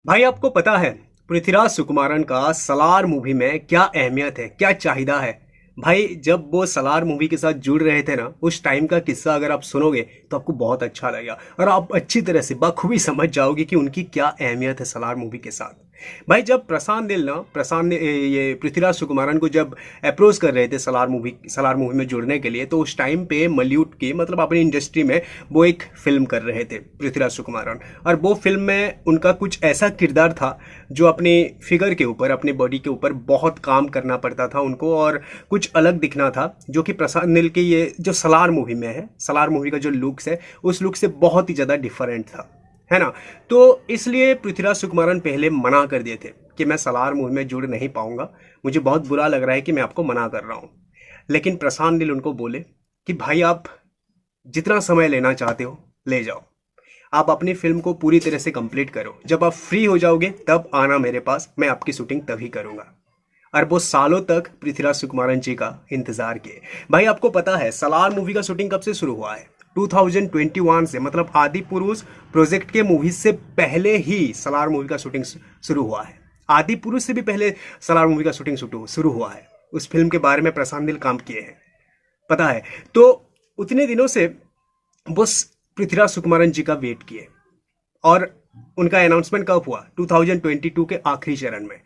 भाई आपको पता है पृथ्वीराज सुकुमारन का सलार मूवी में क्या अहमियत है, क्या चाहिदा है। भाई जब वो सलार मूवी के साथ जुड़ रहे थे ना, उस टाइम का किस्सा अगर आप सुनोगे तो आपको बहुत अच्छा लगेगा और आप अच्छी तरह से बखूबी समझ जाओगे कि उनकी क्या अहमियत है सलार मूवी के साथ। भाई जब प्रशांत ने ये पृथ्वीराज सुकुमारन को जब अप्रोच कर रहे थे सलार मूवी में जुड़ने के लिए, तो उस टाइम पे मॉलीवुड की मतलब अपनी इंडस्ट्री में वो एक फिल्म कर रहे थे पृथ्वीराज सुकुमारन। और वो फिल्म में उनका कुछ ऐसा किरदार था जो अपनी फिगर के ऊपर, अपनी बॉडी के ऊपर बहुत काम करना पड़ता था उनको, और कुछ अलग दिखना था, जो कि प्रशांत नील के ये जो सलार मूवी में है, सलार मूवी का जो लुक्स है उस लुक से बहुत ही ज़्यादा डिफरेंट था, है ना। तो इसलिए पृथ्वीराज सुकुमारन पहले मना कर दिए थे कि मैं सलार मूवी में जुड़ नहीं पाऊंगा, मुझे बहुत बुरा लग रहा है कि मैं आपको मना कर रहा हूँ। लेकिन प्रशांत नील उनको बोले कि भाई आप जितना समय लेना चाहते हो ले जाओ, आप अपनी फिल्म को पूरी तरह से कंप्लीट करो, जब आप फ्री हो जाओगे तब आना मेरे पास, मैं आपकी शूटिंग तभी करूंगा। और वो सालों तक पृथ्वीराज सुकुमारन जी का इंतजार किए। भाई आपको पता है सलार मूवी का शूटिंग कब से शुरू हुआ है? 2021 से, मतलब आदि पुरुष प्रोजेक्ट के मूवी से पहले ही सलार मूवी का शूटिंग शुरू हुआ है। आदि पुरुष से भी पहले सलार मूवी का शूटिंग शुरू हुआ है। उस फिल्म के बारे में प्रशांत नील काम किए हैं, पता है। तो उतने दिनों से वो पृथ्वीराज सुकुमारन जी का वेट किए, और उनका अनाउंसमेंट कब हुआ? 2022 के आखिरी चरण में।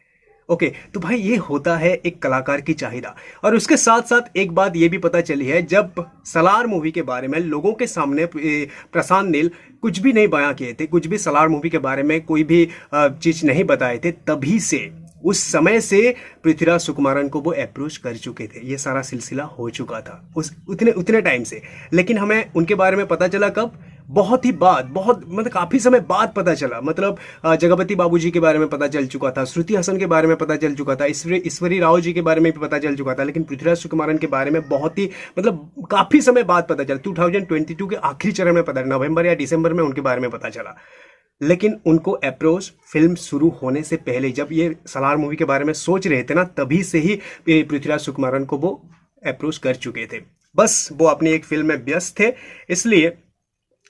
ओके, तो भाई ये होता है एक कलाकार की चाहिदा। और उसके साथ साथ एक बात ये भी पता चली है, जब सलार मूवी के बारे में लोगों के सामने प्रशांत नील कुछ भी नहीं बयां किए थे, कुछ भी सलार मूवी के बारे में कोई भी चीज नहीं बताए थे, तभी से उस समय से पृथ्वीराज सुकुमारन को वो अप्रोच कर चुके थे। ये सारा सिलसिला हो चुका था उस उतने उतने टाइम से। लेकिन हमें उनके बारे में पता चला कब? बहुत मतलब काफी समय बाद पता चला। मतलब जगपति बाबूजी के बारे में पता चल चुका था, श्रुति हसन के बारे में पता चल चुका था, ईश्वरी राव जी के बारे में भी पता चल चुका था, लेकिन पृथ्वीराज सुकुमारन के बारे में बहुत ही मतलब काफी समय बाद पता चला। 2022 के आखिरी चरण में पता, नवंबर या दिसंबर में उनके बारे में पता चला। लेकिन उनको अप्रोच फिल्म शुरू होने से पहले, जब ये सलार मूवी के बारे में सोच रहे थे ना, तभी से ही पृथ्वीराज सुकुमारन को वो अप्रोच कर चुके थे। बस वो अपनी एक फिल्म में व्यस्त थे, इसलिए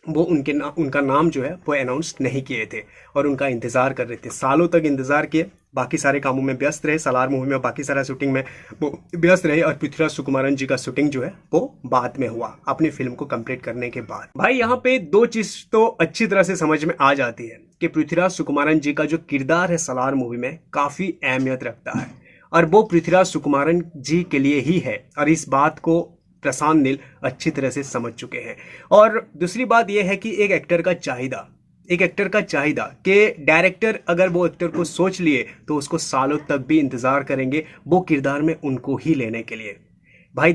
वो उनका नाम जो है वो अनाउंस नहीं किए थे और उनका इंतजार कर रहे थे। सालों तक इंतजार किए, बाकी सारे कामों में व्यस्त रहे, सलार मूवी में बाकी सारा शूटिंग में वो व्यस्त रहे, और पृथ्वीराज सुकुमारन जी का शूटिंग जो है वो बाद में हुआ, अपनी फिल्म को कंप्लीट करने के बाद। भाई यहाँ पे दो चीज तो अच्छी तरह से समझ में आ जाती है कि पृथ्वीराज सुकुमारन जी का जो किरदार है सलार मूवी में काफी अहमियत रखता है, और वो पृथ्वीराज सुकुमारन जी के लिए ही है, और इस बात को प्रशांत नील अच्छी तरह से समझ चुके हैं। और दूसरी बात यह है कि एक एक्टर का चाहिदा कि डायरेक्टर अगर वो एक्टर को सोच लिए तो उसको सालों तक भी इंतजार करेंगे वो किरदार में उनको ही लेने के लिए। भाई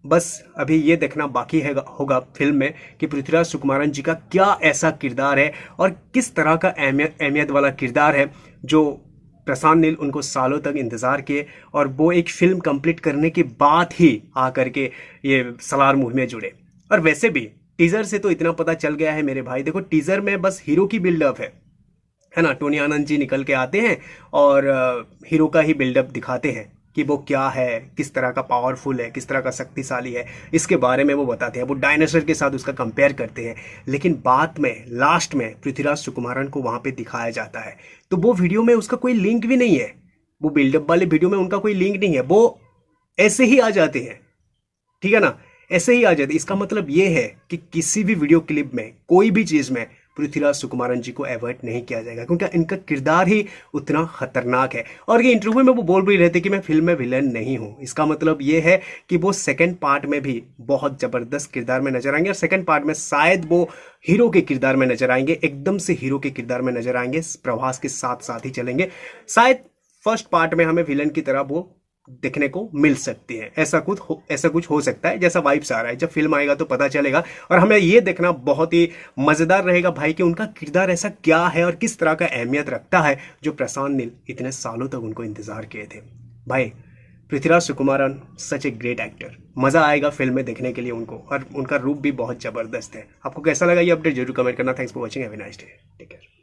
बस अभी ये देखना बाकी है होगा फिल्म में कि पृथ्वीराज सुकुमारन जी का क्या ऐसा किरदार है और किस तरह का अहमियत वाला किरदार है, जो प्रशांत नील उनको सालों तक इंतजार किए, और वो एक फिल्म कंप्लीट करने के बाद ही आकर के ये सलार मूवी में जुड़े। और वैसे भी टीजर से तो इतना पता चल गया है मेरे भाई, देखो टीजर में बस हीरो की बिल्डअप है ना। टोनी आनंद जी निकल के आते हैं और हीरो का ही बिल्डअप दिखाते हैं कि वो क्या है, किस तरह का पावरफुल है, किस तरह का शक्तिशाली है, इसके बारे में वो बताते हैं। वो डायनासोर के साथ उसका कंपेयर करते हैं, लेकिन बाद में लास्ट में पृथ्वीराज सुकुमारन को वहां पे दिखाया जाता है, तो वो वीडियो में उसका कोई लिंक भी नहीं है। वो बिल्डअप वाले वीडियो में उनका कोई लिंक नहीं है, वो ऐसे ही आ जाते हैं, ठीक है ना, ऐसे ही आ जाते। इसका मतलब ये है कि किसी भी वीडियो क्लिप में, कोई भी चीज में पृथ्वीराज सुकुमारन जी को अवॉइड नहीं किया जाएगा, क्योंकि इनका किरदार ही उतना खतरनाक है। और ये इंटरव्यू में वो बोल भी रहे थे कि मैं फिल्म में विलन नहीं हूं। इसका मतलब ये है कि वो सेकंड पार्ट में भी बहुत जबरदस्त किरदार में नजर आएंगे, और सेकंड पार्ट में शायद वो हीरो के किरदार में नजर आएंगे, एकदम से हीरो के किरदार में नजर आएंगे, प्रभास के साथ साथ ही चलेंगे। शायद फर्स्ट पार्ट में हमें विलन की तरह वो देखने को मिल सकती है, ऐसा कुछ हो सकता है, जैसा वाइब्स आ रहा है। जब फिल्म आएगा तो पता चलेगा, और हमें ये देखना बहुत ही मजेदार रहेगा भाई कि उनका किरदार ऐसा क्या है और किस तरह का अहमियत रखता है, जो प्रशांत नील इतने सालों तक उनको इंतजार किए थे। भाई पृथ्वीराज सुकुमारन सच ए ग्रेट एक्टर, मजा आएगा फिल्म में देखने के लिए उनको, और उनका रूप भी बहुत जबरदस्त है। आपको कैसा लगा ये अपडेट जरूर कमेंट करना। Thanks for watching, have a nice day, take care.